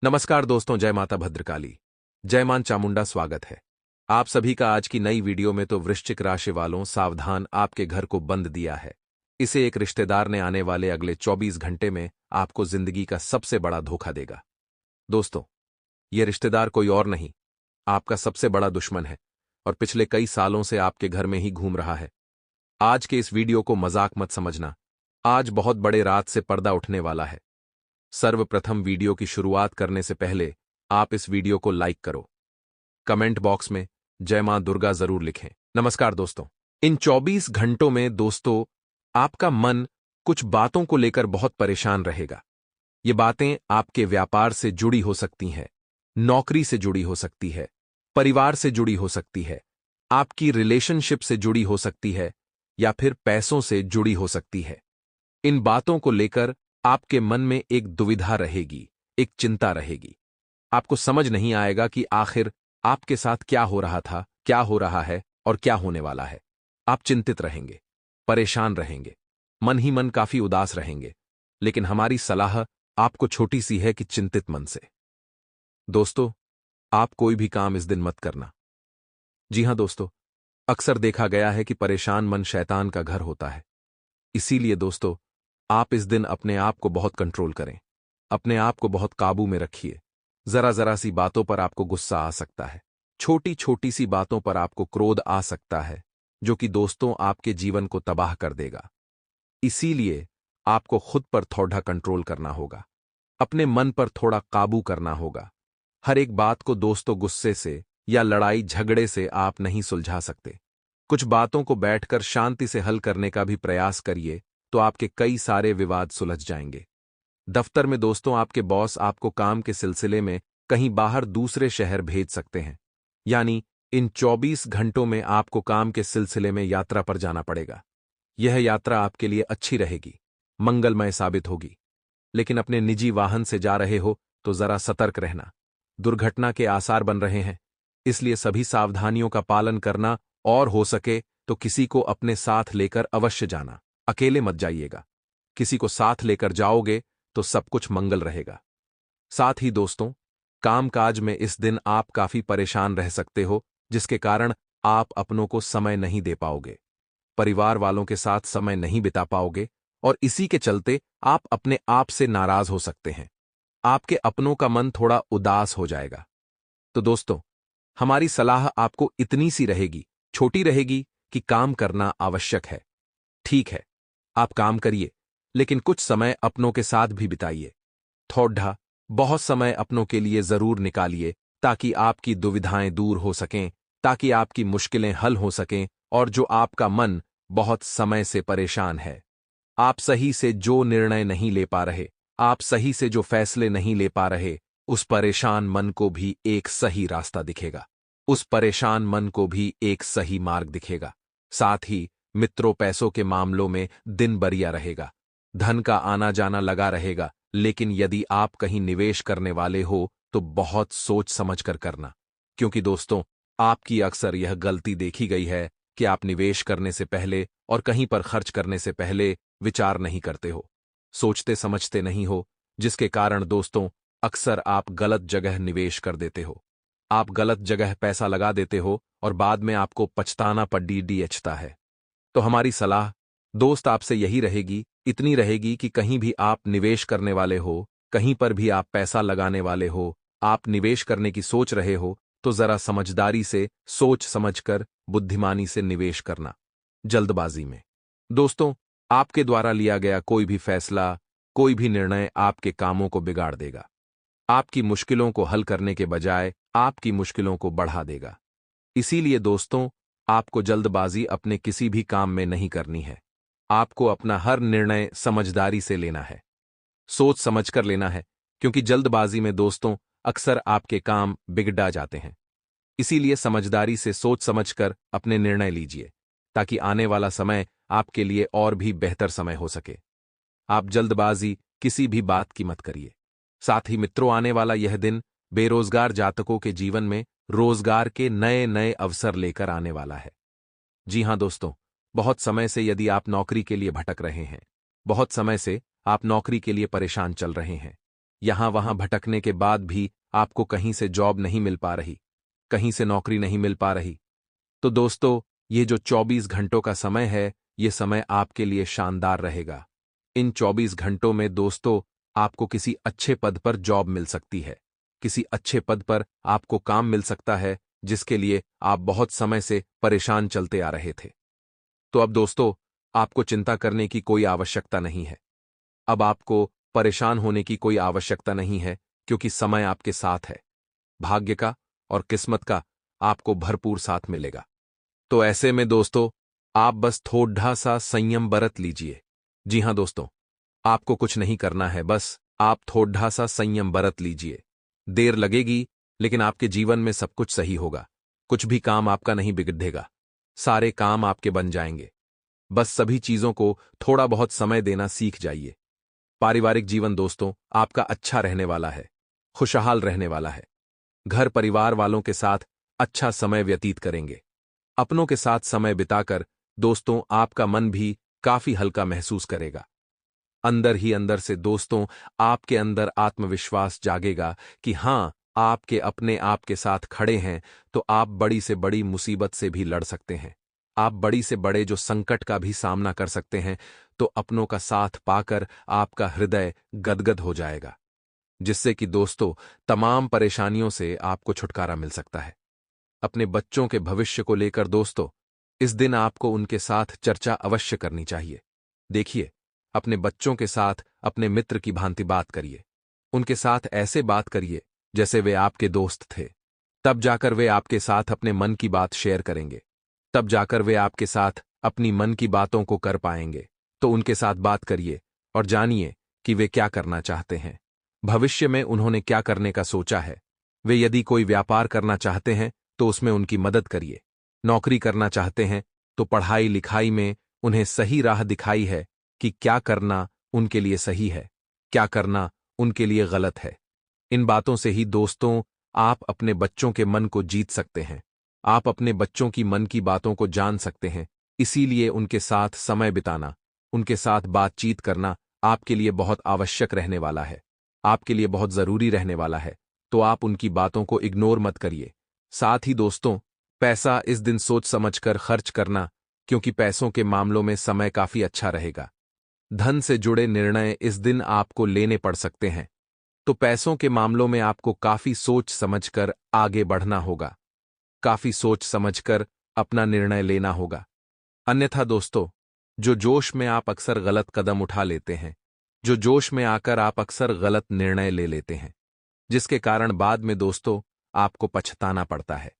नमस्कार दोस्तों, जय माता भद्रकाली, जय मां चामुंडा। स्वागत है आप सभी का आज की नई वीडियो में। तो वृश्चिक राशि वालों, सावधान, आपके घर को बंद दिया है। इसे एक रिश्तेदार ने आने वाले अगले 24 घंटे में आपको जिंदगी का सबसे बड़ा धोखा देगा। दोस्तों, यह रिश्तेदार कोई और नहीं, आपका सबसे बड़ा दुश्मन है और पिछले कई सालों से आपके घर में ही घूम रहा है। आज के इस वीडियो को मजाक मत समझना, आज बहुत बड़े रात से पर्दा उठने वाला है। सर्वप्रथम वीडियो की शुरुआत करने से पहले आप इस वीडियो को लाइक करो, कमेंट बॉक्स में जय मां दुर्गा जरूर लिखें। नमस्कार दोस्तों, इन 24 घंटों में दोस्तों आपका मन कुछ बातों को लेकर बहुत परेशान रहेगा। ये बातें आपके व्यापार से जुड़ी हो सकती हैं, नौकरी से जुड़ी हो सकती है, परिवार से जुड़ी हो सकती है, आपकी रिलेशनशिप से जुड़ी हो सकती है या फिर पैसों से जुड़ी हो सकती है। इन बातों को लेकर आपके मन में एक दुविधा रहेगी, एक चिंता रहेगी। आपको समझ नहीं आएगा कि आखिर आपके साथ क्या हो रहा था, क्या हो रहा है और क्या होने वाला है। आप चिंतित रहेंगे, परेशान रहेंगे, मन ही मन काफी उदास रहेंगे। लेकिन हमारी सलाह आपको छोटी सी है कि चिंतित मन से दोस्तों आप कोई भी काम इस दिन मत करना। जी हां दोस्तों, अक्सर देखा गया है कि परेशान मन शैतान का घर होता है। इसीलिए दोस्तों आप इस दिन अपने आप को बहुत कंट्रोल करें, अपने आप को बहुत काबू में रखिए। जरा जरा सी बातों पर आपको गुस्सा आ सकता है, छोटी छोटी सी बातों पर आपको क्रोध आ सकता है, जो कि दोस्तों आपके जीवन को तबाह कर देगा। इसीलिए आपको खुद पर थोड़ा कंट्रोल करना होगा, अपने मन पर थोड़ा काबू करना होगा। हर एक बात को दोस्तों गुस्से से या लड़ाई झगड़े से आप नहीं सुलझा सकते। कुछ बातों को बैठकर शांति से हल करने का भी प्रयास करिए, तो आपके कई सारे विवाद सुलझ जाएंगे। दफ्तर में दोस्तों आपके बॉस आपको काम के सिलसिले में कहीं बाहर दूसरे शहर भेज सकते हैं, यानी इन 24 घंटों में आपको काम के सिलसिले में यात्रा पर जाना पड़ेगा। यह यात्रा आपके लिए अच्छी रहेगी, मंगलमय साबित होगी। लेकिन अपने निजी वाहन से जा रहे हो तो जरा सतर्क रहना, दुर्घटना के आसार बन रहे हैं। इसलिए सभी सावधानियों का पालन करना और हो सके तो किसी को अपने साथ लेकर अवश्य जाना। अकेले मत जाइएगा, किसी को साथ लेकर जाओगे तो सब कुछ मंगल रहेगा। साथ ही दोस्तों कामकाज में इस दिन आप काफी परेशान रह सकते हो, जिसके कारण आप अपनों को समय नहीं दे पाओगे, परिवार वालों के साथ समय नहीं बिता पाओगे और इसी के चलते आप अपने आप से नाराज हो सकते हैं। आपके अपनों का मन थोड़ा उदास हो जाएगा। तो दोस्तों हमारी सलाह आपको इतनी सी रहेगी, छोटी रहेगी, कि काम करना आवश्यक है। ठीक है, आप काम करिए, लेकिन कुछ समय अपनों के साथ भी बिताइए। थोड़ा बहुत समय अपनों के लिए जरूर निकालिए, ताकि आपकी दुविधाएं दूर हो सकें, ताकि आपकी मुश्किलें हल हो सकें और जो आपका मन बहुत समय से परेशान है, आप सही से जो निर्णय नहीं ले पा रहे, आप सही से जो फैसले नहीं ले पा रहे, उस परेशान मन को भी एक सही रास्ता दिखेगा, उस परेशान मन को भी एक सही मार्ग दिखेगा। साथ ही मित्रों पैसों के मामलों में दिन बढ़िया रहेगा, धन का आना जाना लगा रहेगा। लेकिन यदि आप कहीं निवेश करने वाले हो तो बहुत सोच समझ कर करना, क्योंकि दोस्तों आपकी अक्सर यह गलती देखी गई है कि आप निवेश करने से पहले और कहीं पर खर्च करने से पहले विचार नहीं करते हो, सोचते समझते नहीं हो, जिसके कारण दोस्तों अक्सर आप गलत जगह निवेश कर देते हो। आप गलत जगह पैसा लगा देते हो और बाद में आपको पछताना पड़ता है। तो हमारी सलाह दोस्त आपसे यही रहेगी, इतनी रहेगी कि कहीं भी आप निवेश करने वाले हो, कहीं पर भी आप पैसा लगाने वाले हो, आप निवेश करने की सोच रहे हो, तो जरा समझदारी से, सोच समझकर, बुद्धिमानी से निवेश करना, जल्दबाजी में। दोस्तों आपके द्वारा लिया गया कोई भी फैसला, कोई भी निर्णय आपके कामों को बिगाड़ देगा, आपकी मुश्किलों को हल करने के बजाय आपकी मुश्किलों को बढ़ा देगा। इसीलिए दोस्तों आपको जल्दबाजी अपने किसी भी काम में नहीं करनी है। आपको अपना हर निर्णय समझदारी से लेना है, सोच समझकर लेना है, क्योंकि जल्दबाजी में दोस्तों अक्सर आपके काम बिगड़ जाते हैं। इसीलिए समझदारी से सोच समझकर अपने निर्णय लीजिए, ताकि आने वाला समय आपके लिए और भी बेहतर समय हो सके। आप जल्दबाजी किसी भी बात की मत करिए। साथ ही मित्रों आने वाला यह दिन बेरोजगार जातकों के जीवन में रोजगार के नए नए अवसर लेकर आने वाला है। जी हां दोस्तों, बहुत समय से यदि आप नौकरी के लिए भटक रहे हैं, बहुत समय से आप नौकरी के लिए परेशान चल रहे हैं, यहां वहां भटकने के बाद भी आपको कहीं से जॉब नहीं मिल पा रही, कहीं से नौकरी नहीं मिल पा रही, तो दोस्तों, ये जो 24 घंटों का समय है, ये समय आपके लिए शानदार रहेगा। इन 24 घंटों में दोस्तों, आपको किसी अच्छे पद पर जॉब मिल सकती है। किसी अच्छे पद पर आपको काम मिल सकता है, जिसके लिए आप बहुत समय से परेशान चलते आ रहे थे। तो अब दोस्तों, आपको चिंता करने की कोई आवश्यकता नहीं है। अब आपको परेशान होने की कोई आवश्यकता नहीं है, क्योंकि समय आपके साथ है। भाग्य का और किस्मत का आपको भरपूर साथ मिलेगा। तो ऐसे में दोस्तों, आप बस थोड़ा सा संयम बरत लीजिए। जी हां दोस्तों, आपको कुछ नहीं करना है, बस आप थोड़ा सा संयम बरत लीजिए। देर लगेगी, लेकिन आपके जीवन में सब कुछ सही होगा। कुछ भी काम आपका नहीं बिगड़ेगा। सारे काम आपके बन जाएंगे। बस सभी चीजों को थोड़ा बहुत समय देना सीख जाइए। पारिवारिक जीवन दोस्तों, आपका अच्छा रहने वाला है, खुशहाल रहने वाला है। घर परिवार वालों के साथ अच्छा समय व्यतीत करेंगे। अपनों के साथ समय बिताकर दोस्तों, आपका मन भी काफी हल्का महसूस करेगा। अंदर ही अंदर से दोस्तों, आपके अंदर आत्मविश्वास जागेगा कि हां, आपके अपने आपके साथ खड़े हैं, तो आप बड़ी से बड़ी मुसीबत से भी लड़ सकते हैं। आप बड़ी से बड़े जो संकट का भी सामना कर सकते हैं, तो अपनों का साथ पाकर आपका हृदय गदगद हो जाएगा, जिससे कि दोस्तों, तमाम परेशानियों से आपको छुटकारा मिल सकता है। अपने बच्चों के भविष्य को लेकर दोस्तों, इस दिन आपको उनके साथ चर्चा अवश्य करनी चाहिए। देखिए, अपने बच्चों के साथ अपने मित्र की भांति बात करिए। उनके साथ ऐसे बात करिए जैसे वे आपके दोस्त थे। तब जाकर वे आपके साथ अपने मन की बात शेयर करेंगे। तब जाकर वे आपके साथ अपनी मन की बातों को कर पाएंगे। तो उनके साथ बात करिए और जानिए कि वे क्या करना चाहते हैं। भविष्य में उन्होंने क्या करने का सोचा है। वे यदि कोई व्यापार करना चाहते हैं, तो उसमें उनकी मदद करिए। नौकरी करना चाहते हैं, तो पढ़ाई लिखाई में उन्हें सही राह दिखाई है कि क्या करना उनके लिए सही है, क्या करना उनके लिए गलत है। इन बातों से ही दोस्तों, आप अपने बच्चों के मन को जीत सकते हैं। आप अपने बच्चों की मन की बातों को जान सकते हैं। इसीलिए उनके साथ समय बिताना, उनके साथ बातचीत करना आपके लिए बहुत आवश्यक रहने वाला है, आपके लिए बहुत जरूरी रहने वाला है। तो आप उनकी बातों को इग्नोर मत करिए। साथ ही दोस्तों, पैसा इस दिन सोच समझकर खर्च करना, क्योंकि पैसों के मामलों में समय काफी अच्छा रहेगा। धन से जुड़े निर्णय इस दिन आपको लेने पड़ सकते हैं, तो पैसों के मामलों में आपको काफी सोच समझकर आगे बढ़ना होगा, काफी सोच समझकर अपना निर्णय लेना होगा। अन्यथा दोस्तों, जो जोश में आप अक्सर गलत कदम उठा लेते हैं, जो जोश में आकर आप अक्सर गलत निर्णय ले लेते हैं, जिसके कारण बाद में दोस्तों आपको पछताना पड़ता है।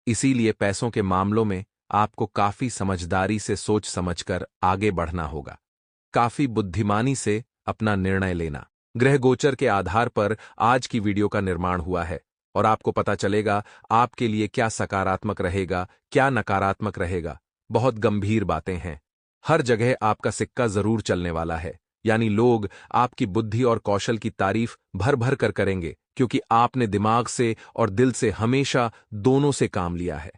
इसीलिए पैसों के मामलों में आपको काफी समझदारी से सोच समझकर आगे बढ़ना होगा, काफी बुद्धिमानी से अपना निर्णय लेना। ग्रह गोचर के आधार पर आज की वीडियो का निर्माण हुआ है और आपको पता चलेगा आपके लिए क्या सकारात्मक रहेगा, क्या नकारात्मक रहेगा। बहुत गंभीर बातें हैं। हर जगह आपका सिक्का जरूर चलने वाला है, यानी लोग आपकी बुद्धि और कौशल की तारीफ भर भर कर करेंगे, क्योंकि आपने दिमाग से और दिल से हमेशा दोनों से काम लिया है।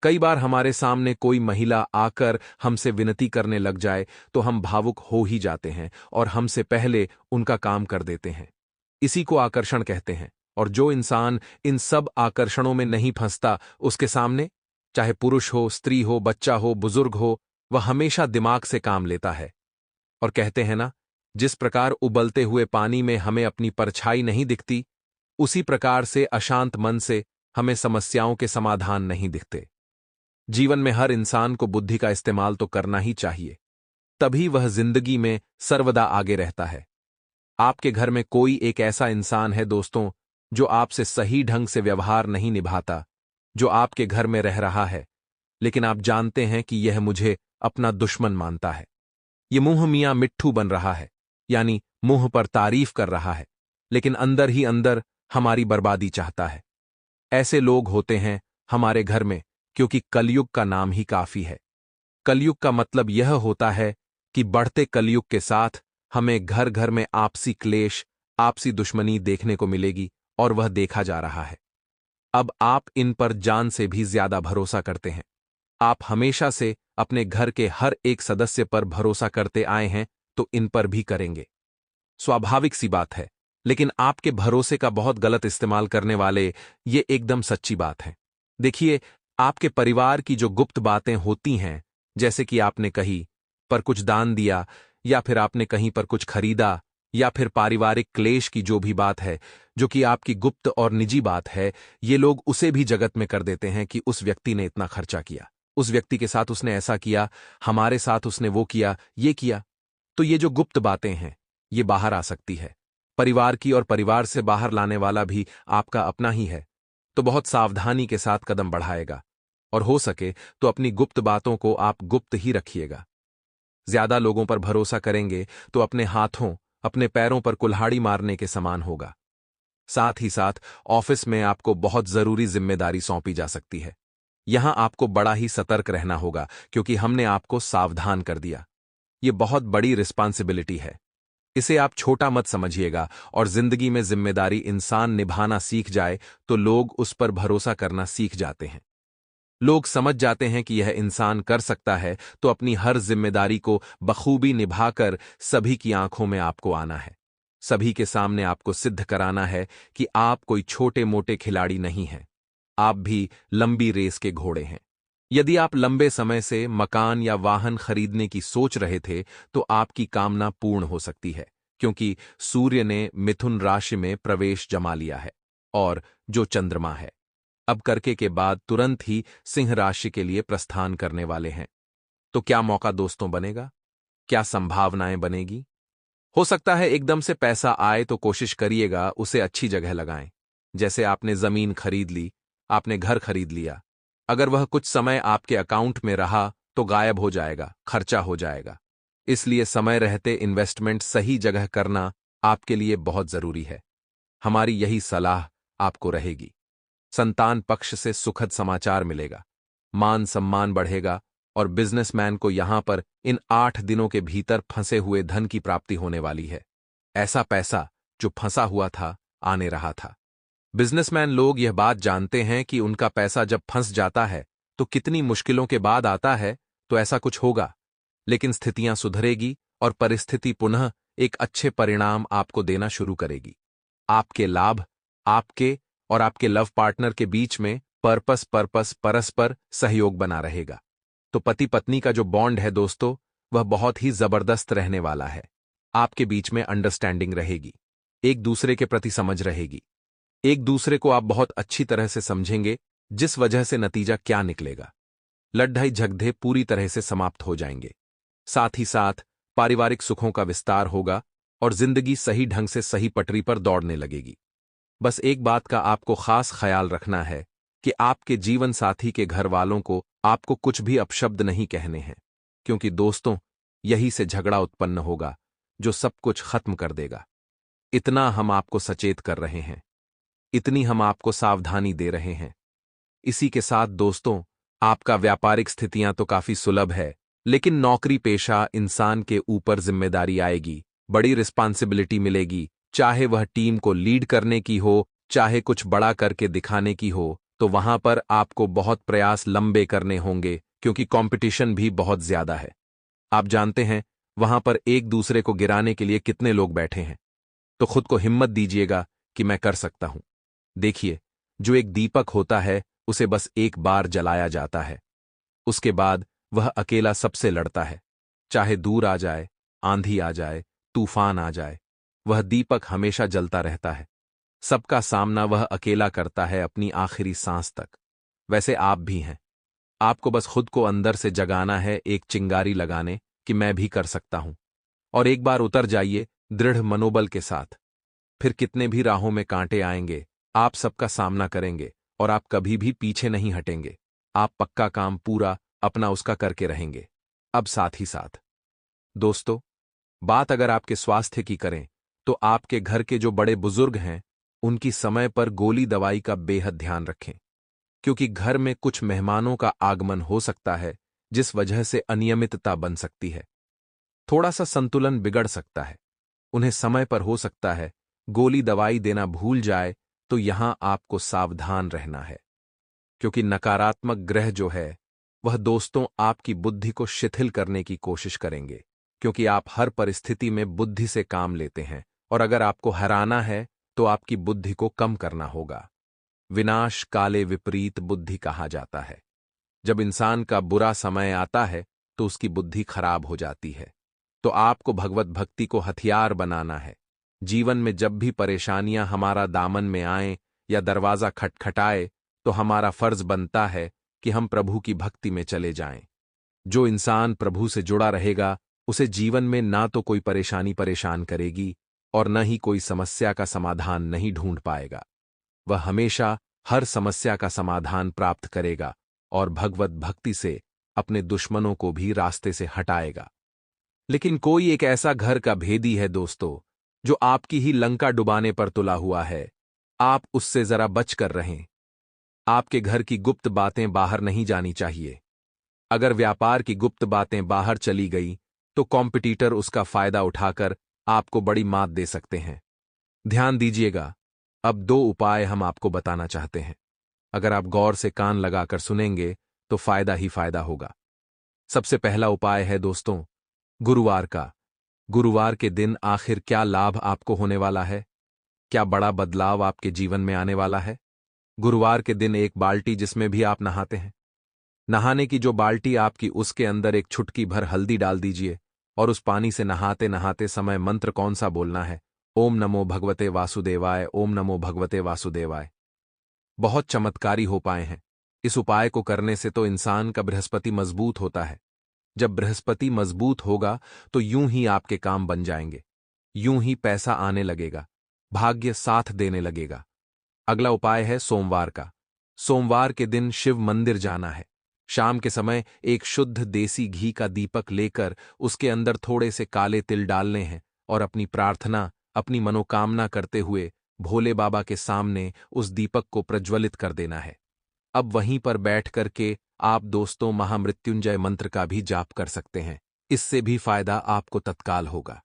कई बार हमारे सामने कोई महिला आकर हमसे विनती करने लग जाए तो हम भावुक हो ही जाते हैं और हमसे पहले उनका काम कर देते हैं। इसी को आकर्षण कहते हैं। और जो इंसान इन सब आकर्षणों में नहीं फंसता, उसके सामने चाहे पुरुष हो, स्त्री हो, बच्चा हो, बुजुर्ग हो, वह हमेशा दिमाग से काम लेता है। और कहते हैं ना, जिस प्रकार उबलते हुए पानी में हमें अपनी परछाई नहीं दिखती, उसी प्रकार से अशांत मन से हमें समस्याओं के समाधान नहीं दिखते। जीवन में हर इंसान को बुद्धि का इस्तेमाल तो करना ही चाहिए, तभी वह जिंदगी में सर्वदा आगे रहता है। आपके घर में कोई एक ऐसा इंसान है दोस्तों, जो आपसे सही ढंग से व्यवहार नहीं निभाता, जो आपके घर में रह रहा है, लेकिन आप जानते हैं कि यह मुझे अपना दुश्मन मानता है। ये मुंह मियां मिट्ठू बन रहा है, यानी मुंह पर तारीफ कर रहा है, लेकिन अंदर ही अंदर हमारी बर्बादी चाहता है। ऐसे लोग होते हैं हमारे घर में, क्योंकि कलयुग का नाम ही काफी है। कलयुग का मतलब यह होता है कि बढ़ते कलयुग के साथ हमें घर घर में आपसी क्लेश, आपसी दुश्मनी देखने को मिलेगी, और वह देखा जा रहा है। अब आप इन पर जान से भी ज्यादा भरोसा करते हैं। आप हमेशा से अपने घर के हर एक सदस्य पर भरोसा करते आए हैं, तो इन पर भी करेंगे। स्वाभाविक सी बात है, लेकिन आपके भरोसे का बहुत गलत इस्तेमाल करने वाले, ये एकदम सच्ची बात है। देखिए, आपके परिवार की जो गुप्त बातें होती हैं, जैसे कि आपने कही पर कुछ दान दिया, या फिर आपने कहीं पर कुछ खरीदा, या फिर पारिवारिक क्लेश की जो भी बात है, जो कि आपकी गुप्त और निजी बात है, ये लोग उसे भी जगत में कर देते हैं कि उस व्यक्ति ने इतना खर्चा किया, उस व्यक्ति के साथ उसने ऐसा किया, हमारे साथ उसने वो किया, ये किया। तो ये जो गुप्त बातें हैं, ये बाहर आ सकती है। परिवार की, और परिवार से बाहर लाने वाला भी आपका अपना ही है। तो बहुत सावधानी के साथ कदम बढ़ाएगा, और हो सके तो अपनी गुप्त बातों को आप गुप्त ही रखिएगा। ज्यादा लोगों पर भरोसा करेंगे तो अपने हाथों, अपने पैरों पर कुल्हाड़ी मारने के समान होगा। साथ ही साथ ऑफिस में आपको बहुत जरूरी जिम्मेदारी सौंपी जा सकती है। यहां आपको बड़ा ही सतर्क रहना होगा, क्योंकि हमने आपको सावधान कर दिया। ये बहुत बड़ी रिस्पॉन्सिबिलिटी है। इसे आप छोटा मत समझिएगा, और जिंदगी में जिम्मेदारी इंसान निभाना सीख जाए तो लोग उस पर भरोसा करना सीख जाते हैं। लोग समझ जाते हैं कि यह इंसान कर सकता है, तो अपनी हर जिम्मेदारी को बखूबी निभाकर सभी की आंखों में आपको आना है। सभी के सामने आपको सिद्ध कराना है कि आप कोई छोटे मोटे खिलाड़ी नहीं हैं। आप भी लंबी रेस के घोड़े हैं। यदि आप लंबे समय से मकान या वाहन खरीदने की सोच रहे थे, तो आपकी कामना पूर्ण हो सकती है, क्योंकि सूर्य ने मिथुन राशि में प्रवेश जमा लिया है, और जो चंद्रमा है अब करके के बाद तुरंत ही सिंह राशि के लिए प्रस्थान करने वाले हैं। तो क्या मौका दोस्तों बनेगा? क्या संभावनाएं बनेगी? हो सकता है एकदम से पैसा आए, तो कोशिश करिएगा उसे अच्छी जगह लगाएं। जैसे आपने जमीन खरीद ली, आपने घर खरीद लिया। अगर वह कुछ समय आपके अकाउंट में रहा तो गायब हो जाएगा, खर्चा हो जाएगा। इसलिए समय रहते इन्वेस्टमेंट सही जगह करना आपके लिए बहुत जरूरी है। हमारी यही सलाह आपको रहेगी। संतान पक्ष से सुखद समाचार मिलेगा, मान सम्मान बढ़ेगा, और बिजनेसमैन को यहां पर इन 8 दिनों के भीतर फंसे हुए धन की प्राप्ति होने वाली है। ऐसा पैसा जो फंसा हुआ था, आने रहा था। बिजनेसमैन लोग यह बात जानते हैं कि उनका पैसा जब फंस जाता है तो कितनी मुश्किलों के बाद आता है, तो ऐसा कुछ होगा, लेकिन स्थितियां सुधरेगी और परिस्थिति पुनः एक अच्छे परिणाम आपको देना शुरू करेगी। आपके लाभ, आपके और आपके लव पार्टनर के बीच में परस्पर सहयोग बना रहेगा। तो पति पत्नी का जो बॉन्ड है दोस्तों, वह बहुत ही जबरदस्त रहने वाला है। आपके बीच में अंडरस्टैंडिंग रहेगी, एक दूसरे के प्रति समझ रहेगी। एक दूसरे को आप बहुत अच्छी तरह से समझेंगे, जिस वजह से नतीजा क्या निकलेगा, लड़ाई झगड़े पूरी तरह से समाप्त हो जाएंगे। साथ ही साथ पारिवारिक सुखों का विस्तार होगा, और जिंदगी सही ढंग से सही पटरी पर दौड़ने लगेगी। बस एक बात का आपको खास ख्याल रखना है कि आपके जीवन साथी के घर वालों को आपको कुछ भी अपशब्द नहीं कहने हैं, क्योंकि दोस्तों, यही से झगड़ा उत्पन्न होगा जो सब कुछ खत्म कर देगा। इतना हम आपको सचेत कर रहे हैं, इतनी हम आपको सावधानी दे रहे हैं। इसी के साथ दोस्तों, आपका व्यापारिक स्थितियां तो काफी सुलभ है, लेकिन नौकरी पेशा इंसान के ऊपर जिम्मेदारी आएगी, बड़ी रिस्पॉन्सिबिलिटी मिलेगी। चाहे वह टीम को लीड करने की हो, चाहे कुछ बड़ा करके दिखाने की हो, तो वहां पर आपको बहुत प्रयास लंबे करने होंगे, क्योंकि कंपटीशन भी बहुत ज्यादा है। आप जानते हैं वहां पर एक दूसरे को गिराने के लिए कितने लोग बैठे हैं। तो खुद को हिम्मत दीजिएगा कि मैं कर सकता हूं। देखिए, जो एक दीपक होता है उसे बस एक बार जलाया जाता है, उसके बाद वह अकेला सबसे लड़ता है। चाहे दूर आ जाए, आंधी आ जाए, तूफान आ जाए, वह दीपक हमेशा जलता रहता है। सबका सामना वह अकेला करता है अपनी आखिरी सांस तक। वैसे आप भी हैं। आपको बस खुद को अंदर से जगाना है, एक चिंगारी लगाने कि मैं भी कर सकता हूं। और एक बार उतर जाइए दृढ़ मनोबल के साथ। फिर कितने भी राहों में कांटे आएंगे, आप सबका सामना करेंगे, और आप कभी भी पीछे नहीं हटेंगे। आप पक्का काम पूरा अपना उसका करके रहेंगे। अब साथ ही साथ दोस्तों, बात अगर आपके स्वास्थ्य की करें, तो आपके घर के जो बड़े बुजुर्ग हैं, उनकी समय पर गोली दवाई का बेहद ध्यान रखें, क्योंकि घर में कुछ मेहमानों का आगमन हो सकता है, जिस वजह से अनियमितता बन सकती है। थोड़ा सा संतुलन बिगड़ सकता है। उन्हें समय पर हो सकता है गोली दवाई देना भूल जाए, तो यहां आपको सावधान रहना है, क्योंकि नकारात्मक ग्रह जो है वह दोस्तों आपकी बुद्धि को शिथिल करने की कोशिश करेंगे, क्योंकि आप हर परिस्थिति में बुद्धि से काम लेते हैं और अगर आपको हराना है तो आपकी बुद्धि को कम करना होगा। विनाश काले विपरीत बुद्धि कहा जाता है। जब इंसान का बुरा समय आता है तो उसकी बुद्धि खराब हो जाती है। तो आपको भगवत भक्ति को हथियार बनाना है। जीवन में जब भी परेशानियां हमारा दामन में आएं या दरवाजा खटखटाए तो हमारा फर्ज बनता है कि हम प्रभु की भक्ति में चले जाएं। जो इंसान प्रभु से जुड़ा रहेगा उसे जीवन में ना तो कोई परेशानी परेशान करेगी और न ही कोई समस्या का समाधान नहीं ढूंढ पाएगा। वह हमेशा हर समस्या का समाधान प्राप्त करेगा और भगवत भक्ति से अपने दुश्मनों को भी रास्ते से हटाएगा। लेकिन कोई एक ऐसा घर का भेदी है दोस्तों, जो आपकी ही लंका डुबाने पर तुला हुआ है। आप उससे जरा बच कर रहें। आपके घर की गुप्त बातें बाहर नहीं जानी चाहिए। अगर व्यापार की गुप्त बातें बाहर चली गई तो कॉम्पिटिटर उसका फायदा उठाकर आपको बड़ी मात दे सकते हैं। ध्यान दीजिएगा, अब 2 उपाय हम आपको बताना चाहते हैं। अगर आप गौर से कान लगाकर सुनेंगे तो फायदा ही फायदा होगा। सबसे पहला उपाय है दोस्तों, गुरुवार का। गुरुवार के दिन आखिर क्या लाभ आपको होने वाला है? क्या बड़ा बदलाव आपके जीवन में आने वाला है? गुरुवार के दिन एक बाल्टी जिसमें भी आप नहाते हैं, नहाने की जो बाल्टी आपकी, उसके अंदर एक चुटकी भर हल्दी डाल दीजिए और उस पानी से नहाते नहाते समय मंत्र कौन सा बोलना है? ओम नमो भगवते वासुदेवाय, ओम नमो भगवते वासुदेवाय। बहुत चमत्कारी हो पाए हैं। इस उपाय को करने से तो इंसान का बृहस्पति मजबूत होता है। जब बृहस्पति मजबूत होगा तो यूं ही आपके काम बन जाएंगे, यूं ही पैसा आने लगेगा, भाग्य साथ देने लगेगा। अगला उपाय है सोमवार का। सोमवार के दिन शिव मंदिर जाना है। शाम के समय एक शुद्ध देसी घी का दीपक लेकर उसके अंदर थोड़े से काले तिल डालने हैं और अपनी प्रार्थना, अपनी मनोकामना करते हुए भोले बाबा के सामने उस दीपक को प्रज्वलित कर देना है। अब वहीं पर बैठ करके आप दोस्तों महामृत्युंजय मंत्र का भी जाप कर सकते हैं। इससे भी फायदा आपको तत्काल होगा।